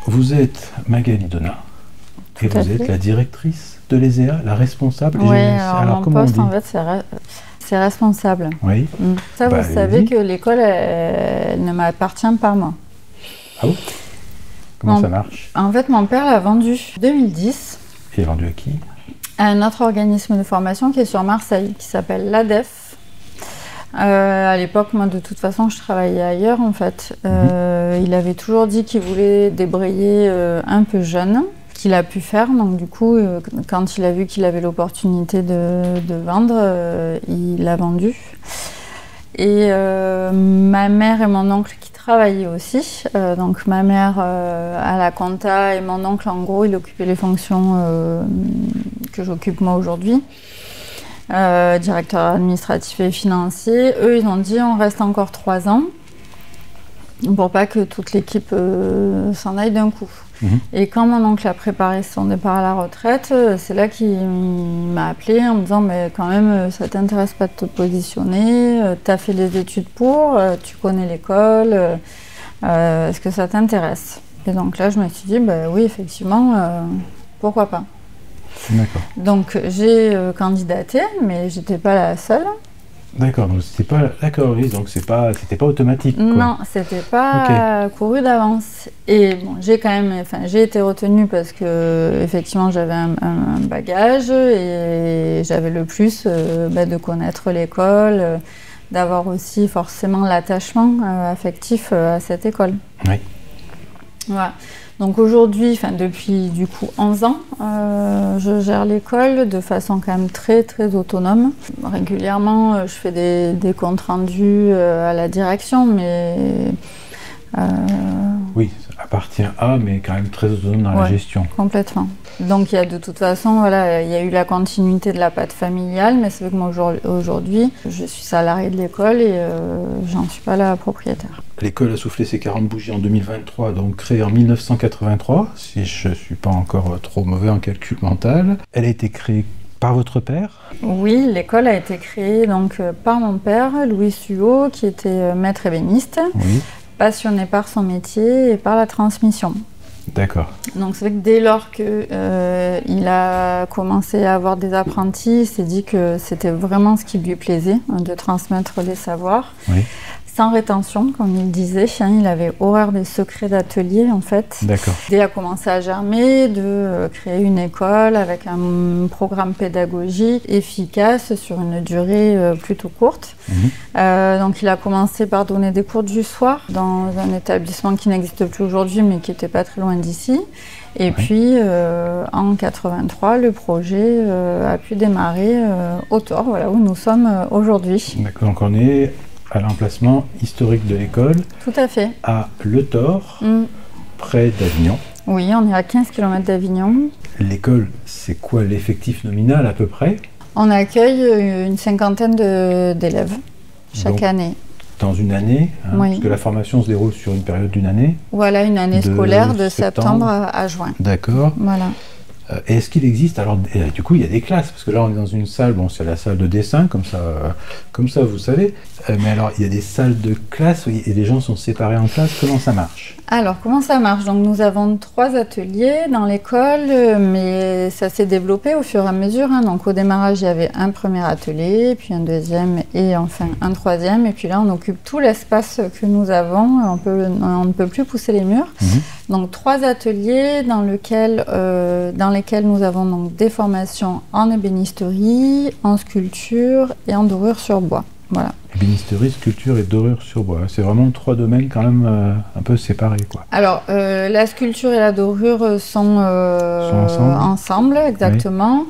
Vous êtes Magali Donat et vous êtes la directrice de l'ESEA, la responsable. Oui, alors mon poste en fait c'est responsable. Oui. Ça vous savez que l'école elle ne m'appartient pas moi. Ah bon? Comment ça marche? En fait mon père l'a vendu en 2010. Il est vendu à qui? À un autre organisme de formation qui est sur Marseille, qui s'appelle l'ADEF. À l'époque, moi, de toute façon, je travaillais ailleurs, en fait. Il avait toujours dit qu'il voulait débrayer un peu jeune, qu'il a pu faire. Donc, du coup, quand il a vu qu'il avait l'opportunité de vendre, il l'a vendu. Et ma mère et mon oncle qui travaillaient aussi. Donc, ma mère à la compta et mon oncle, en gros, il occupait les fonctions que j'occupe moi aujourd'hui. Directeur administratif et financier. Eux, ils ont dit on reste encore 3 ans pour pas que toute l'équipe s'en aille d'un coup. Et quand mon oncle a préparé son départ à la retraite, c'est là qu'il m'a appelé en me disant mais quand même ça t'intéresse pas de te positionner, t'as fait des études pour, tu connais l'école, est-ce que ça t'intéresse? Et donc là je me suis dit bah oui effectivement pourquoi pas. D'accord. Donc j'ai candidaté, mais j'étais pas la seule. D'accord, donc c'était pas. D'accord, oui, donc c'était pas automatique. Quoi. Non, c'était pas couru d'avance. Et bon, j'ai quand même, j'ai été retenue parce que effectivement j'avais un bagage et j'avais le plus de connaître l'école, d'avoir aussi forcément l'attachement affectif à cette école. Oui. Voilà. Donc aujourd'hui, depuis du coup 11 ans, je gère l'école de façon quand même très autonome. Régulièrement, je fais des comptes rendus à la direction, mais... Oui, ça appartient à, mais quand même très autonome dans la gestion. Complètement. Donc il y a de toute façon, voilà, il y a eu la continuité de la patte familiale, mais c'est vrai que moi aujourd'hui, je suis salariée de l'école et j'en suis pas la propriétaire. L'école a soufflé ses 40 bougies en 2023, donc créée en 1983, si je ne suis pas encore trop mauvais en calcul mental. Elle a été créée par votre père? Oui, l'école a été créée donc, par mon père, Louis Suot, qui était maître ébéniste, passionné par son métier et par la transmission. D'accord. Donc c'est vrai que dès lors qu'il a commencé à avoir des apprentis, il s'est dit que c'était vraiment ce qui lui plaisait, de transmettre les savoirs. Oui. Sans rétention, comme il disait, il avait horreur des secrets d'atelier en fait. D'accord. L'idée a commencé à germer de créer une école avec un programme pédagogique efficace sur une durée plutôt courte. Donc il a commencé par donner des cours du soir dans un établissement qui n'existe plus aujourd'hui mais qui n'était pas très loin d'ici. Et puis en 83, le projet a pu démarrer au Thor, voilà, où nous sommes aujourd'hui. D'accord, donc on est à l'emplacement historique de l'école. Tout à fait. À Le Thor, près d'Avignon. Oui, on est à 15 km d'Avignon. L'école, c'est quoi l'effectif nominal à peu près? On accueille une 50aine d'élèves chaque année. Dans une année, parce que la formation se déroule sur une période d'une année. Voilà, une année scolaire de septembre à juin. D'accord. Voilà. Est-ce qu'il existe, alors du coup il y a des classes, parce que là on est dans une salle, bon c'est la salle de dessin, comme ça vous savez, mais alors il y a des salles de classe et les gens sont séparés en classes, comment ça marche? Alors comment ça marche? Donc nous avons 3 ateliers dans l'école, mais ça s'est développé au fur et à mesure. Donc au démarrage il y avait un premier atelier, puis un deuxième et enfin un troisième, et puis là on occupe tout l'espace que nous avons, on ne peut plus pousser les murs. Donc 3 ateliers dans lesquels nous avons donc des formations en ébénisterie, en sculpture et en dorure sur bois. Voilà. Ébénisterie, sculpture et dorure sur bois, c'est vraiment 3 domaines quand même un peu séparés, quoi. Alors la sculpture et la dorure sont ensemble, exactement.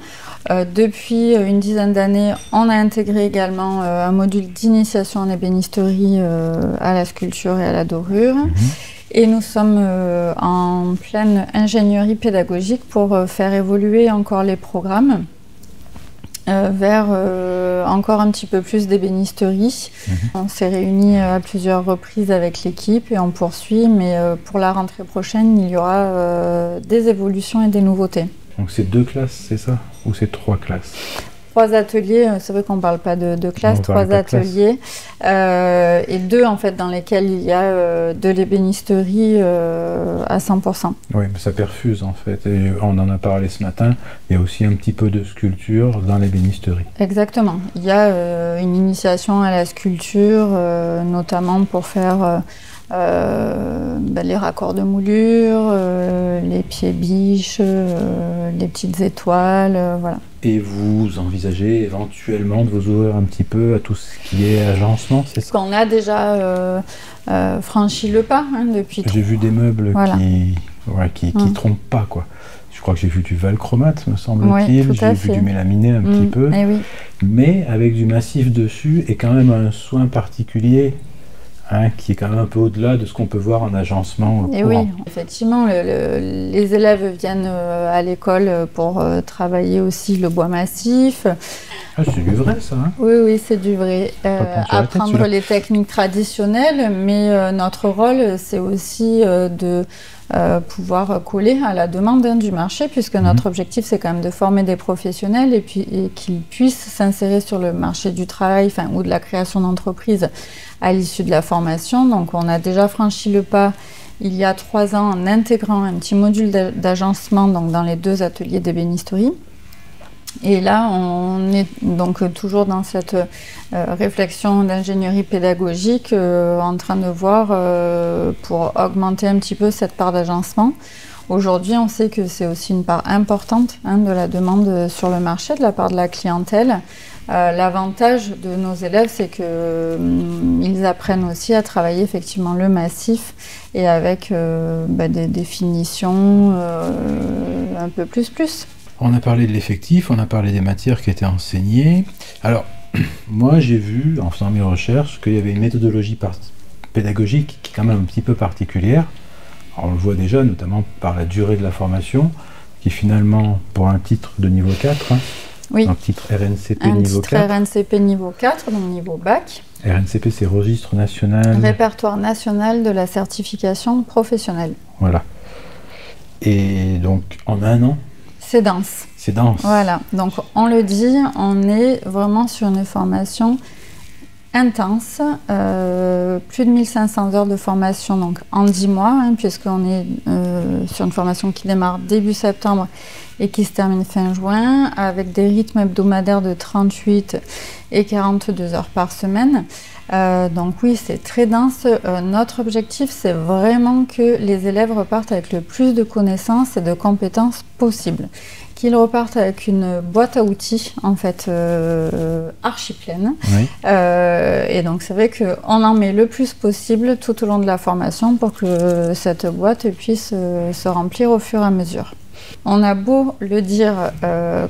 Oui. Depuis une dizaine d'années, on a intégré également un module d'initiation en ébénisterie à la sculpture et à la dorure. Et nous sommes en pleine ingénierie pédagogique pour faire évoluer encore les programmes vers encore un petit peu plus d'ébénisterie. On s'est réunis à plusieurs reprises avec l'équipe et on poursuit, mais pour la rentrée prochaine, il y aura des évolutions et des nouveautés. Donc c'est 2 classes, c'est ça? Ou c'est 3 classes? 3 ateliers, c'est vrai qu'on ne parle pas de classe, 3 ateliers, et 2 en fait dans lesquels il y a de l'ébénisterie à 100%. Oui, mais ça perfuse en fait, et on en a parlé ce matin, il y a aussi un petit peu de sculpture dans l'ébénisterie. Exactement, il y a une initiation à la sculpture, notamment pour faire les raccords de moulure, les pieds biches, les petites étoiles, voilà. Et vous envisagez éventuellement de vous ouvrir un petit peu à tout ce qui est agencement, c'est ça? On a déjà franchi le pas depuis. J'ai vu des meubles qui trompent pas, quoi. Je crois que j'ai vu du valchromate, me semble-t-il. Oui, j'ai vu du mélaminé un petit peu. Oui. Mais avec du massif dessus et quand même un soin particulier. Qui est quand même un peu au-delà de ce qu'on peut voir en agencement courant. Oui, effectivement, les élèves viennent à l'école pour travailler aussi le bois massif. Ah, c'est du vrai, ça, hein? Oui, c'est du vrai. Apprendre les techniques traditionnelles, mais notre rôle, c'est aussi de pouvoir coller à la demande du marché, puisque notre objectif, c'est quand même de former des professionnels et qu'ils puissent s'insérer sur le marché du travail ou de la création d'entreprise à l'issue de la formation. Donc on a déjà franchi le pas il y a 3 ans en intégrant un petit module d'agencement dans les 2 ateliers d'ébénisterie. Et là, on est donc toujours dans cette réflexion d'ingénierie pédagogique en train de voir pour augmenter un petit peu cette part d'agencement. Aujourd'hui, on sait que c'est aussi une part importante de la demande sur le marché de la part de la clientèle. L'avantage de nos élèves, c'est qu'ils apprennent aussi à travailler effectivement le massif et avec des finitions un peu plus. On a parlé de l'effectif, on a parlé des matières qui étaient enseignées. Alors, moi j'ai vu, en faisant mes recherches, qu'il y avait une méthodologie pédagogique qui est quand même un petit peu particulière. Alors, on le voit déjà, notamment par la durée de la formation, qui finalement, pour un titre de niveau 4, un titre RNCP niveau 4. Un titre RNCP niveau 4, donc niveau bac. RNCP, c'est Registre National... Répertoire National de la Certification Professionnelle. Voilà. Et donc, en un an, c'est dense. C'est dense. Voilà, donc on le dit, on est vraiment sur une formation intense, plus de 1500 heures de formation donc en 10 mois, puisqu'on est sur une formation qui démarre début septembre et qui se termine fin juin, avec des rythmes hebdomadaires de 38 et 42 heures par semaine. Donc oui, c'est très dense. Notre objectif, c'est vraiment que les élèves repartent avec le plus de connaissances et de compétences possibles. Qu'ils repartent avec une boîte à outils, en fait, archi pleine. Oui. Et donc, c'est vrai qu'on en met le plus possible tout au long de la formation pour que cette boîte puisse se remplir au fur et à mesure. On a beau le dire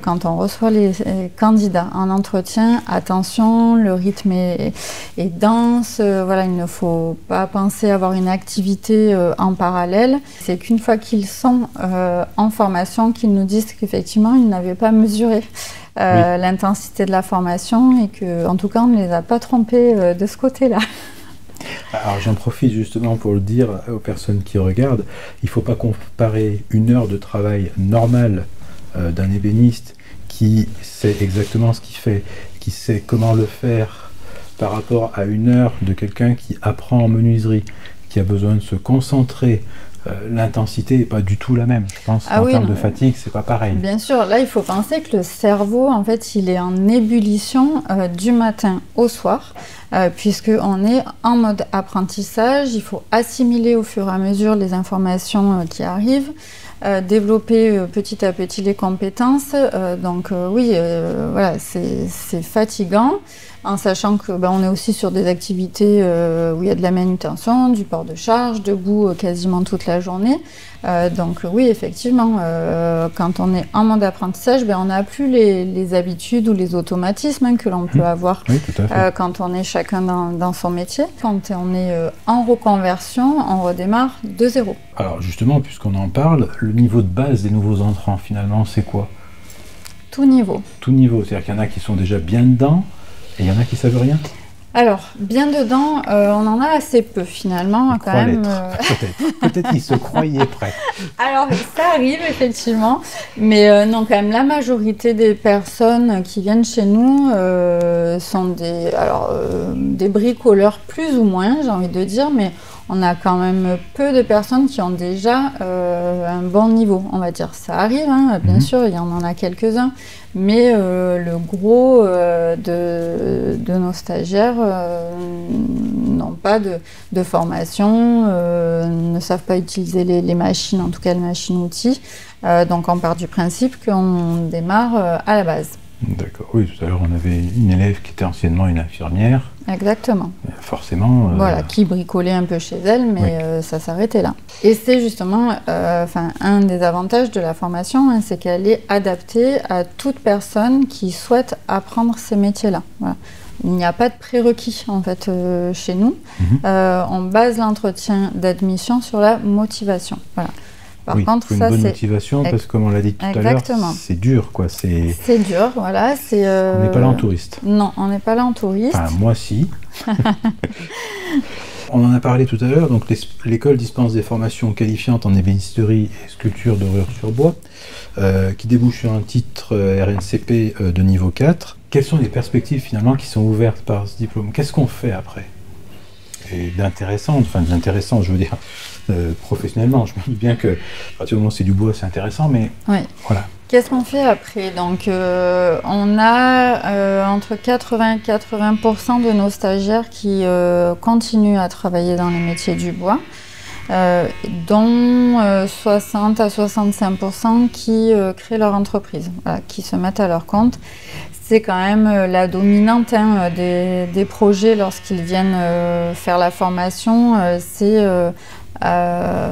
quand on reçoit les candidats en entretien, attention, le rythme est dense, voilà, il ne faut pas penser avoir une activité en parallèle. C'est qu'une fois qu'ils sont en formation, qu'ils nous disent qu'effectivement, ils n'avaient pas mesuré l'intensité de la formation et qu'en tout cas, on ne les a pas trompés de ce côté-là. Alors j'en profite justement pour le dire aux personnes qui regardent, il ne faut pas comparer une heure de travail normale d'un ébéniste qui sait exactement ce qu'il fait, qui sait comment le faire par rapport à une heure de quelqu'un qui apprend en menuiserie, qui a besoin de se concentrer. L'intensité n'est pas du tout la même. Je pense qu'en termes de fatigue, c'est pas pareil. Bien sûr, là, il faut penser que le cerveau, en fait, il est en ébullition du matin au soir, puisqu'on est en mode apprentissage. Il faut assimiler au fur et à mesure les informations qui arrivent, développer petit à petit les compétences. Voilà, c'est fatigant. En sachant que on est aussi sur des activités où il y a de la manutention, du port de charge, debout quasiment toute la journée. Donc oui, effectivement, quand on est en mode apprentissage, on n'a plus les habitudes ou les automatismes que l'on peut avoir quand on est chacun dans son métier. Quand on est en reconversion, on redémarre de zéro. Alors justement, puisqu'on en parle, le niveau de base des nouveaux entrants, finalement, c'est quoi? Tout niveau. Tout niveau, c'est-à-dire qu'il y en a qui sont déjà bien dedans, et il y en a qui ne savent rien? Alors, bien dedans, on en a assez peu finalement, quand même. Peut-être qu'ils se croyaient prêts. Alors, ça arrive effectivement, mais non, quand même, la majorité des personnes qui viennent chez nous sont des bricoleurs plus ou moins, j'ai envie de dire, mais on a quand même peu de personnes qui ont déjà un bon niveau, on va dire. Ça arrive, hein, bien sûr, il y en a quelques-uns, mais le gros de nos stagiaires n'ont pas de formation, ne savent pas utiliser les machines, en tout cas les machines-outils. Donc on part du principe qu'on démarre à la base. D'accord, oui, tout à l'heure on avait une élève qui était anciennement une infirmière. Exactement. Forcément. Voilà, qui bricolait un peu chez elle, mais ça s'arrêtait là. Et c'est justement un des avantages de la formation, hein, c'est qu'elle est adaptée à toute personne qui souhaite apprendre ces métiers-là. Voilà. Il n'y a pas de prérequis en fait chez nous. On base l'entretien d'admission sur la motivation. Voilà. Par contre, une bonne motivation, parce que comme on l'a dit tout à l'heure, c'est dur, quoi. C'est dur, voilà. On n'est pas là en touriste. Non, on n'est pas là en touriste. Enfin, moi, si. On en a parlé tout à l'heure. Donc, l'école dispense des formations qualifiantes en ébénisterie et sculpture dorure sur bois, qui débouchent sur un titre RNCP de niveau 4. Quelles sont les perspectives, finalement, qui sont ouvertes par ce diplôme? Qu'est-ce qu'on fait après? Et d'intéressant, je veux dire, professionnellement, je me dis bien que à partir du moment où c'est du bois, c'est intéressant, mais voilà. Qu'est-ce qu'on fait après? Donc, on a entre 80 et 80% de nos stagiaires qui continuent à travailler dans les métiers du bois, dont 60 à 65% qui créent leur entreprise, voilà, qui se mettent à leur compte. C'est quand même la dominante des projets lorsqu'ils viennent faire la formation. C'est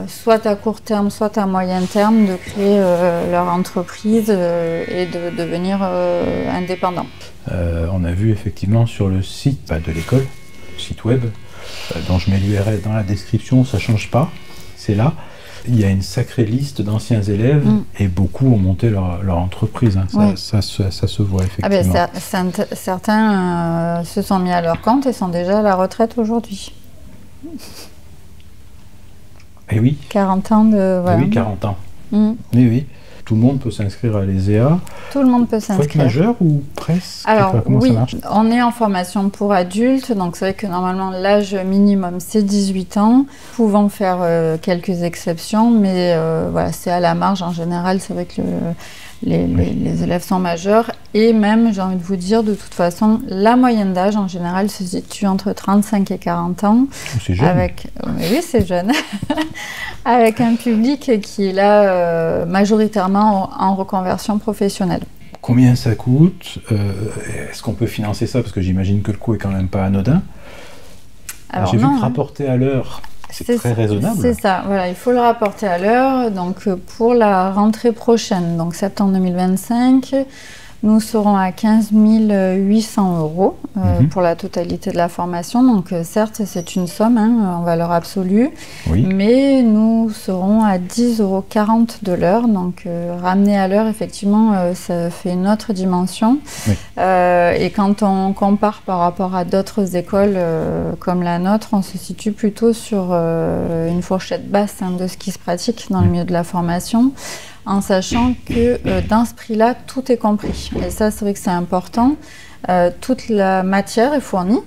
soit à court terme, soit à moyen terme de créer leur entreprise et de devenir indépendant. On a vu effectivement sur le site de l'école, site web, dont je mets l'URL dans la description, ça ne change pas, c'est là. Il y a une sacrée liste d'anciens élèves et beaucoup ont monté leur entreprise. Hein. Ça se voit effectivement. Certains se sont mis à leur compte et sont déjà à la retraite aujourd'hui. Et oui. 40 ans de... Voilà. Et oui, 40 ans. Oui. Tout le monde peut s'inscrire à l'ESEA. Tout le monde peut s'inscrire. Faut être majeur ou presque? Alors comment ça marche? On est en formation pour adultes, donc c'est vrai que normalement l'âge minimum c'est 18 ans. Nous pouvons faire quelques exceptions, mais voilà, c'est à la marge en général. C'est vrai que les élèves sont majeurs et même, j'ai envie de vous dire, de toute façon, la moyenne d'âge en général se situe entre 35 et 40 ans. C'est jeune. Oui, c'est jeune. Avec un public qui est là majoritairement en reconversion professionnelle. Combien ça coûte? Est-ce qu'on peut financer ça? Parce que j'imagine que le coût est quand même pas anodin. J'ai vu que rapporter à l'heure, c'est très raisonnable. C'est ça, voilà, il faut le rapporter à l'heure. Donc pour la rentrée prochaine, donc septembre 2025, nous serons à 15 800 € pour la totalité de la formation. Donc certes, c'est une somme en valeur absolue, mais nous serons à 10,40 € de l'heure. Donc ramener à l'heure, effectivement, ça fait une autre dimension. Et quand on compare par rapport à d'autres écoles comme la nôtre, on se situe plutôt sur une fourchette basse de ce qui se pratique dans le milieu de la formation, en sachant que dans ce prix-là, tout est compris. Et ça, c'est vrai que c'est important. Toute la matière est fournie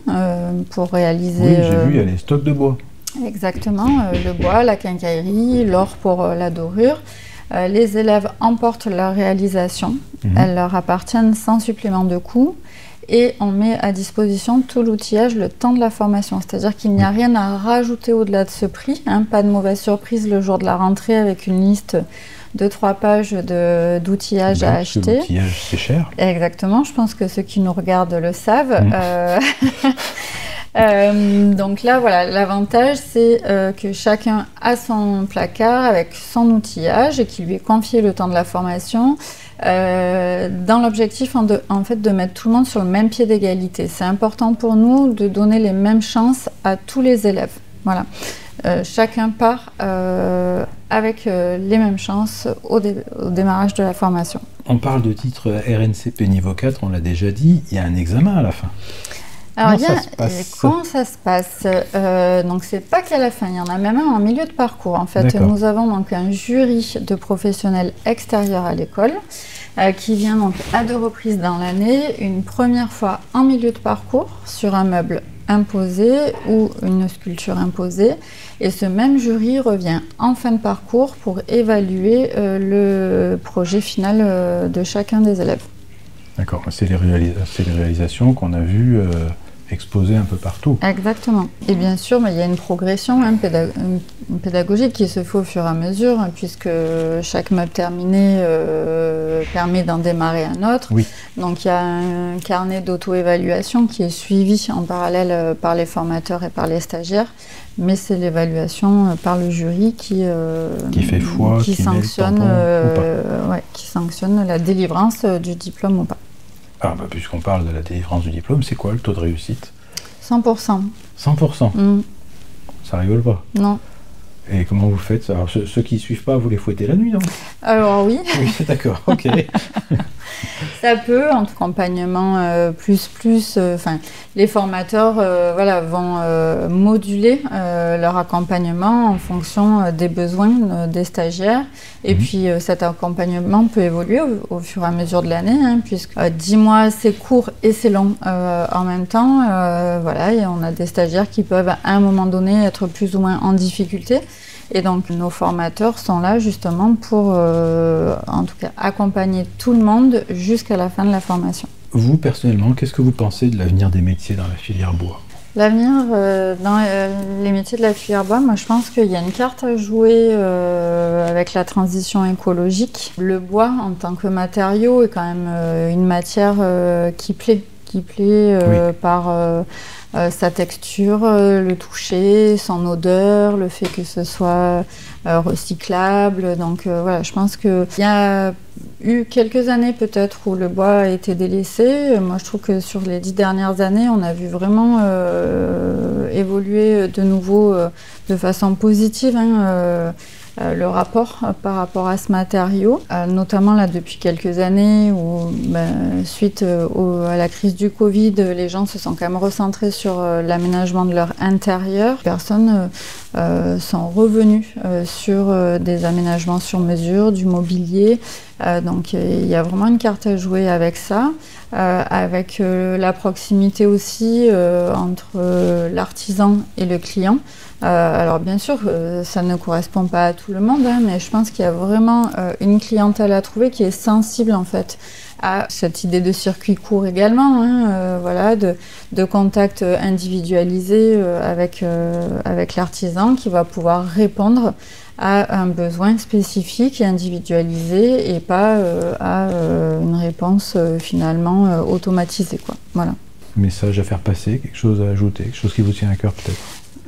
pour réaliser... Oui, j'ai vu, il y a les stocks de bois. Exactement, le bois, la quincaillerie, l'or pour la dorure. Les élèves emportent leur réalisation. Elles leur appartiennent sans supplément de coût. Et on met à disposition tout l'outillage le temps de la formation. C'est-à-dire qu'il n'y a rien à rajouter au-delà de ce prix. Pas de mauvaise surprise le jour de la rentrée avec une liste de 3 pages d'outillage à acheter. L'outillage, c'est cher. Exactement, je pense que ceux qui nous regardent le savent. Donc là, voilà, l'avantage, c'est que chacun a son placard avec son outillage et qui lui est confié le temps de la formation, dans l'objectif en fait de mettre tout le monde sur le même pied d'égalité. C'est important pour nous de donner les mêmes chances à tous les élèves. Voilà. Chacun part avec les mêmes chances au démarrage de la formation. On parle de titre RNCP niveau 4, on l'a déjà dit, il y a un examen à la fin. Alors, Comment ça se passe? comment ça se passe? Donc, c'est pas qu'à la fin, il y en a même un en milieu de parcours. En fait, D'accord. nous avons donc un jury de professionnels extérieurs à l'école qui vient donc à 2 reprises dans l'année, une première fois en milieu de parcours sur un meuble imposé ou une sculpture imposée. Et ce même jury revient en fin de parcours pour évaluer le projet final de chacun des élèves. D'accord, c'est les réalisations qu'on a vues exposées un peu partout. Exactement. Et bien sûr, il y a une progression pédagogique qui se fait au fur et à mesure, puisque chaque meuble terminé permet d'en démarrer un autre. Oui. Donc il y a un carnet d'auto-évaluation qui est suivi en parallèle par les formateurs et par les stagiaires, mais c'est l'évaluation par le jury qui fait foi, qui sanctionne, met le tampon ou pas. qui sanctionne la délivrance du diplôme ou pas. Ah, bah, puisqu'on parle de la délivrance du diplôme, c'est quoi le taux de réussite? 100%. 100%. Ça rigole pas. Non. Et comment vous faites? Alors, ceux qui ne suivent pas, vous les fouettez la nuit, non? Alors oui. Oui, d'accord, ok. Ça peut, en accompagnement les formateurs vont moduler leur accompagnement en fonction des besoins des stagiaires. Et puis cet accompagnement peut évoluer au fur et à mesure de l'année, puisque 10 mois c'est court et c'est long en même temps. Et on a des stagiaires qui peuvent à un moment donné être plus ou moins en difficulté. Et donc nos formateurs sont là justement pour en tout cas accompagner tout le monde jusqu'à la fin de la formation. Vous personnellement, qu'est-ce que vous pensez de l'avenir des métiers dans la filière bois? L'avenir dans les métiers de la filière bois, moi je pense qu'il y a une carte à jouer avec la transition écologique. Le bois en tant que matériau est quand même une matière qui plaît par sa texture, le toucher, son odeur, le fait que ce soit recyclable. Donc je pense qu'il y a eu quelques années peut-être où le bois a été délaissé. Moi je trouve que sur les 10 dernières années, on a vu vraiment évoluer de nouveau de façon positive le rapport par rapport à ce matériau, notamment là depuis quelques années où suite à la crise du Covid, les gens se sont quand même recentrés sur l'aménagement de leur intérieur. Personnes sont revenus sur des aménagements sur mesure, du mobilier. Donc il y a vraiment une carte à jouer avec ça, avec la proximité aussi entre l'artisan et le client. Alors bien sûr, ça ne correspond pas à tout le monde, mais je pense qu'il y a vraiment une clientèle à trouver qui est sensible en fait à cette idée de circuit court également, de contact individualisé avec l'artisan qui va pouvoir répondre à un besoin spécifique et individualisé et pas à une réponse finalement automatisée, quoi. Voilà. Message à faire passer, quelque chose à ajouter, quelque chose qui vous tient à cœur peut-être?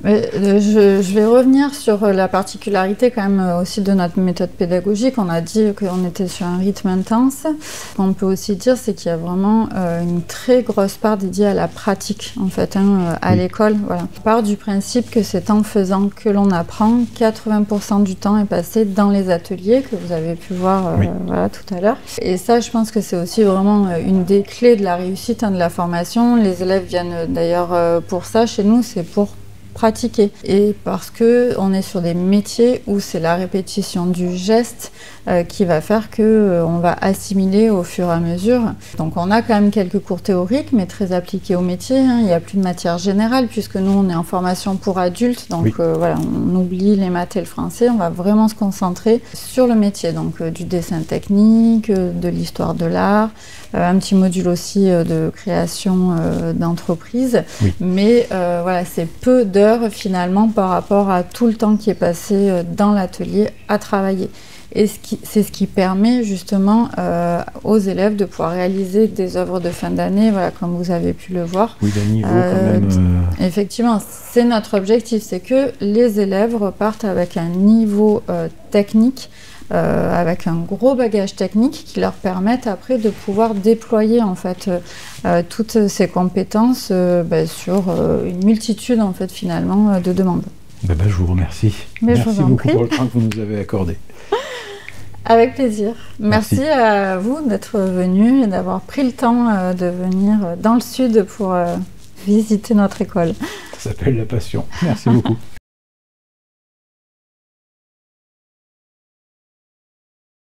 Je vais revenir sur la particularité quand même aussi de notre méthode pédagogique. On a dit qu'on était sur un rythme intense. Ce qu'on peut aussi dire, c'est qu'il y a vraiment une très grosse part dédiée à la pratique en fait, à l'école. Voilà. On part du principe que c'est en faisant que l'on apprend. 80% du temps est passé dans les ateliers que vous avez pu voir tout à l'heure. Et ça, je pense que c'est aussi vraiment une des clés de la réussite de la formation. Les élèves viennent d'ailleurs pour ça chez nous, c'est pour pratiquer. Et parce que on est sur des métiers où c'est la répétition du geste qui va faire que on va assimiler au fur et à mesure. Donc on a quand même quelques cours théoriques, mais très appliqués au métier. Il n'y a plus de matière générale puisque nous on est en formation pour adultes. Donc on oublie les maths et le français. On va vraiment se concentrer sur le métier. Donc du dessin technique, de l'histoire de l'art, un petit module aussi de création d'entreprise. Mais c'est peu d'heures finalement par rapport à tout le temps qui est passé dans l'atelier à travailler. Et c'est ce qui permet justement aux élèves de pouvoir réaliser des œuvres de fin d'année, comme vous avez pu le voir. Oui, d'un niveau quand même. Effectivement, c'est notre objectif, c'est que les élèves repartent avec un niveau technique, avec un gros bagage technique qui leur permettent après de pouvoir déployer en fait toutes ces compétences sur une multitude en fait finalement de demandes. Je vous remercie. Merci beaucoup pour le temps que vous nous avez accordé. Avec plaisir. Merci à vous d'être venu et d'avoir pris le temps de venir dans le sud pour visiter notre école. Ça s'appelle la passion. Merci beaucoup.